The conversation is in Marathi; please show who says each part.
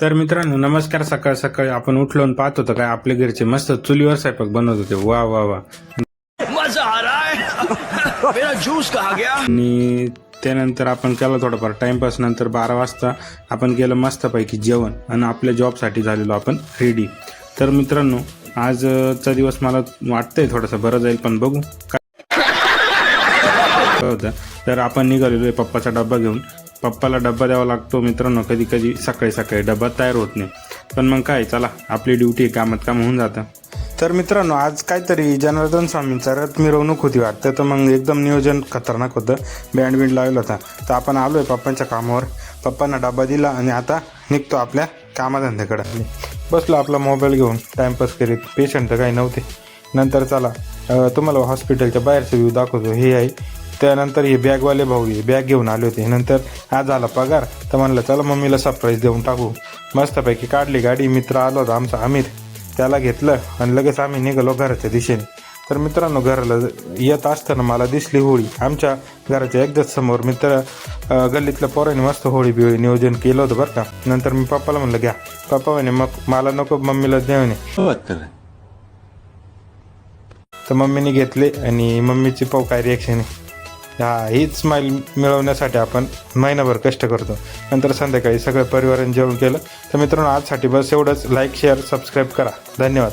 Speaker 1: तर मित्रांनो नमस्कार. सकाळ सकाळी आपण उठलो आणि पाहत होतो काय आपल्या घरचे मस्त चुलीवर स्वयंपाक बनवत होते. वा वा वा.
Speaker 2: मजा आ रहा है. मेरा जूस कहाँ गया.
Speaker 1: आणि त्यानंतर आपण केलं थोडंफार टाइमपास. नंतर 12 वाजता आपण केलं मस्तपैकी जेवण आणि आपल्या जॉबसाठी झालेलो आपण रेडी. तर मित्रांनो आजचा दिवस मला वाटतंय थोडंसं बरं जाईल, पण बघू काय होतं. तर आपण निघालेलो आहे पप्पाचा डब्बा घेऊन. पप्पाला डब्बा द्यावा लागतो मित्रांनो. कधी कधी सकाळी सकाळी डब्बा तयार होत नाही, पण मग काय, चला आपली ड्युटी कामात काम होऊन जातं. तर मित्रांनो आज काहीतरी जनार्दन स्वामींचा रथ मिरवणूक होती वाटतं. तर मग एकदम नियोजन खतरनाक होतं, बँड बिंड लावला होता. तर आपण आलो आहे पप्पांच्या कामावर. पप्पांना डब्बा दिला आणि आता निघतो आपल्या कामाधंद्याकडे. बसलो आपला मोबाईल घेऊन टाईमपास करीत. पेशंट तर काही नव्हते. नंतर चला तुम्हाला हॉस्पिटलच्या बाहेरचं व्ह्यू दाखवतो. हे आहे. त्यानंतर हे बॅगवाले भाऊ हे बॅग घेऊन आले होते. नंतर आज झाला पगार, तर म्हणलं चला मम्मीला सरप्राईज देऊन टाकू. मस्तपैकी काढली गाडी. मित्र आलो होता आमचा आमिर, त्याला घेतलं आणि लगेच आम्ही निघालो घराच्या दिशेने. तर मित्रांनो घराला येत असताना मला दिसली होळी. आमच्या घराच्या एकदाच समोर मित्र गल्लीतल्या पोरांनी मस्त होळी बिळी नियोजन केलं होतं बरं का. नंतर मी पप्पाला म्हणलं घ्या. पप्पा म्हणे मग मला नको, मम्मीला द्या म्हणे. तर मम्मीने घेतले आणि मम्मीची पाहू काय रिॲक्शन आहे. हीच स्माईल मिळवण्यासाठी आपण महिनाभर कष्ट करतो. नंतर संध्याकाळी सगळं परिवाराने जेवण केलं. तर मित्रांनो आजसाठी बस एवढंच. लाईक शेअर सबस्क्राईब करा. धन्यवाद.